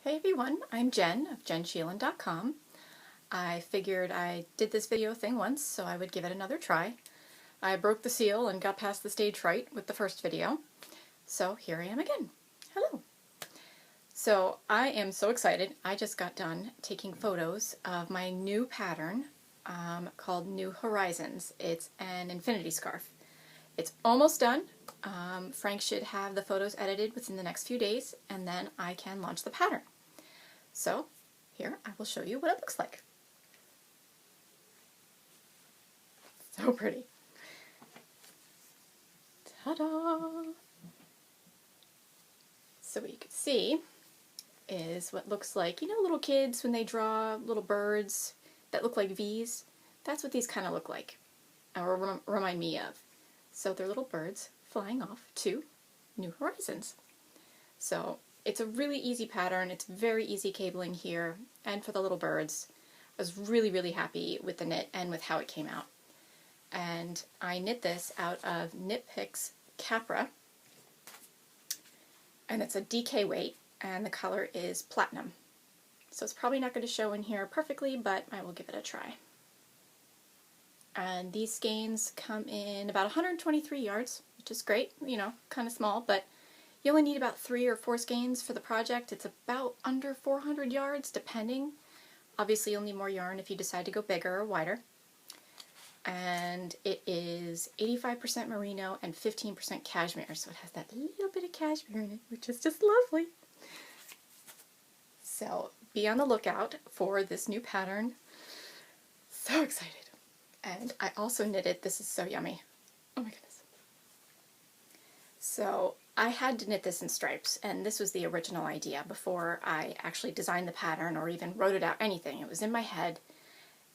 Hey everyone, I'm Jen of jensheelan.com. I figured I did this video thing once, so I would give it another try. I broke the seal and got past the stage fright with the first video, so here I am again. Hello! So I am so excited. I just got done taking photos of my new pattern called New Horizons. It's an infinity scarf. It's almost done. Frank should have the photos edited within the next few days, and then I can launch the pattern. So here I will show you what it looks like. So pretty. Ta-da! So what you can see is what looks like, you know, little kids when they draw little birds that look like V's? That's what these kind of look like, or remind me of. So they're little birds flying off to new horizons. So it's a really easy pattern. It's very easy cabling here, and for the little birds. I was really happy with the knit and with how it came out. And I knit this out of Knit Picks Capra, and it's a DK weight, and the color is platinum. So it's probably not going to show in here perfectly, but I will give it a try. And these skeins come in about 123 yards, which is great, you know, kind of small, but you only need about 3 or 4 skeins for the project. It's about under 400 yards, depending. Obviously you'll need more yarn if you decide to go bigger or wider. And it is 85% merino and 15% cashmere, so it has that little bit of cashmere in it, which is just lovely. So be on the lookout for this new pattern. So excited. And I also knitted, this is so yummy. Oh my goodness. So I had to knit this in stripes, and this was the original idea before I actually designed the pattern or even wrote it out, anything. It was in my head,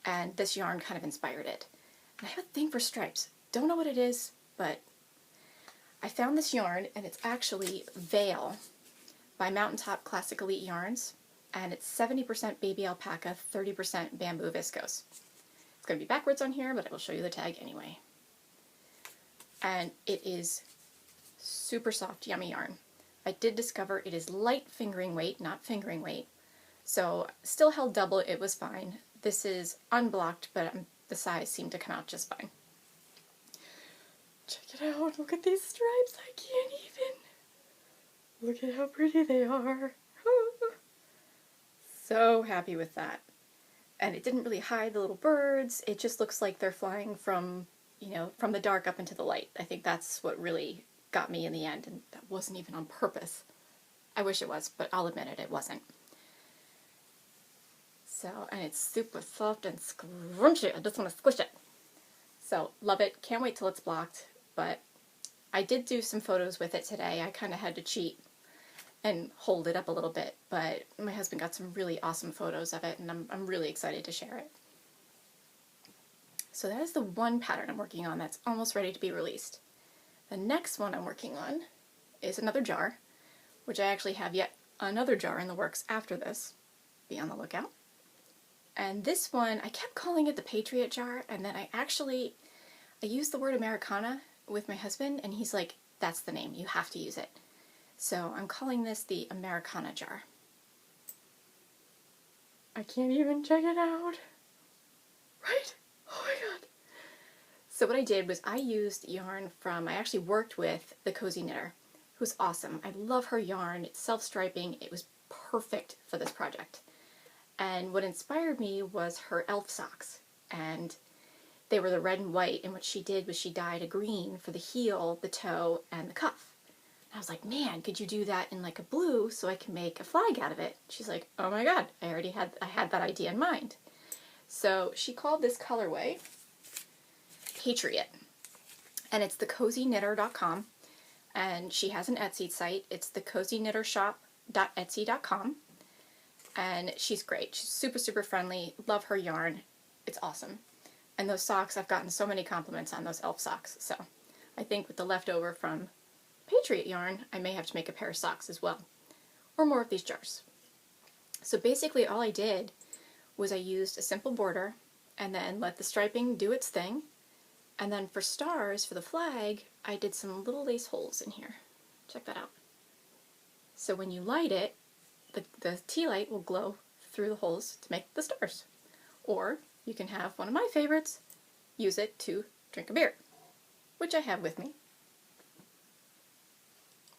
and this yarn kind of inspired it. And I have a thing for stripes. Don't know what it is, but I found this yarn, and it's actually Vail by MountainTop Classic Elite Yarns, and it's 70% baby alpaca, 30% bamboo viscose. It's going to be backwards on here, but I will show you the tag anyway. And it is super soft, yummy yarn. I did discover it is light fingering weight, not fingering weight, so still held double, it was fine. This is unblocked, but the size seemed to come out just fine. Check it out, look at these stripes, I can't even. Look at how pretty they are. So happy with that. And it didn't really hide the little birds, it just looks like they're flying from, you know, from the dark up into the light. I think that's what really got me in the end, and that wasn't even on purpose. I wish it was, but I'll admit it, it wasn't. So, and it's super soft and scrunchy. I just want to squish it. So, love it. Can't wait till it's blocked, but I did do some photos with it today. I kind of had to cheat and hold it up a little bit, but my husband got some really awesome photos of it, and I'm really excited to share it. So that is the one pattern I'm working on that's almost ready to be released. The next one I'm working on is another jar, which I actually have yet another jar in the works after this. Be on the lookout. And this one, I kept calling it the Patriot jar, and then I used the word Americana with my husband, and he's like, that's the name, you have to use it. So I'm calling this the Americana jar. I can't even check it out. Right? Oh my god. So what I did was I used yarn from, I actually worked with the Cozy Knitter, who's awesome. I love her yarn. It's self-striping. It was perfect for this project. And what inspired me was her elf socks. And they were the red and white, and what she did was she dyed a green for the heel, the toe, and the cuff. I was like, man, could you do that in like a blue so I can make a flag out of it? She's like, oh my god, I had that idea in mind. So she called this colorway Patriot, and it's thecozyknitter.com, and she has an Etsy site. It's thecozyknittershop.etsy.com, and she's great. She's super friendly. Love her yarn. It's awesome. And those socks, I've gotten so many compliments on those elf socks, so I think with the leftover from Patriot yarn, I may have to make a pair of socks as well, or more of these jars. So basically all I did was I used a simple border and then let the striping do its thing, and then for stars for the flag I did some little lace holes in here. Check that out. So when you light it, the tea light will glow through the holes to make the stars. Or you can have one of my favorites, use it to drink a beer, which I have with me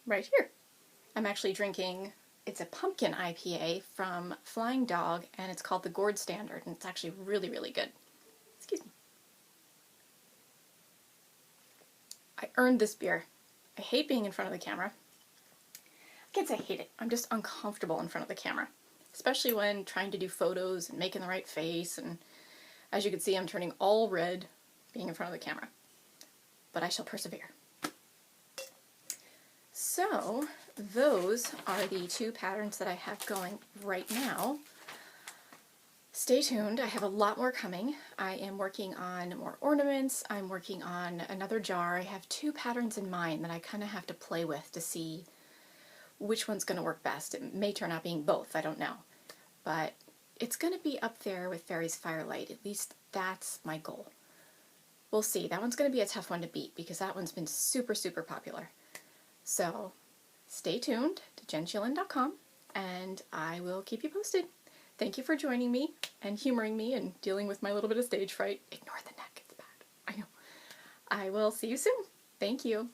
right here. I'm actually drinking, it's a Pumpkin IPA from Flying Dog, and it's called the Gourd Standard, and it's actually really, really good. Excuse me. I earned this beer. I hate being in front of the camera. I can't say I hate it, I'm just uncomfortable in front of the camera, especially when trying to do photos and making the right face, and as you can see I'm turning all red being in front of the camera. But I shall persevere. So those are the two patterns that I have going right now. Stay tuned, I have a lot more coming. I am working on more ornaments, I'm working on another jar. I have two patterns in mind that I kind of have to play with to see which one's going to work best. It may turn out being both, I don't know. But it's going to be up there with Fairy's Firelight, at least that's my goal. We'll see, that one's going to be a tough one to beat because that one's been super, super popular. So stay tuned to jenchillin.com and I will keep you posted. Thank you for joining me and humoring me and dealing with my little bit of stage fright. Ignore the neck, it's bad. I know. I will see you soon. Thank you.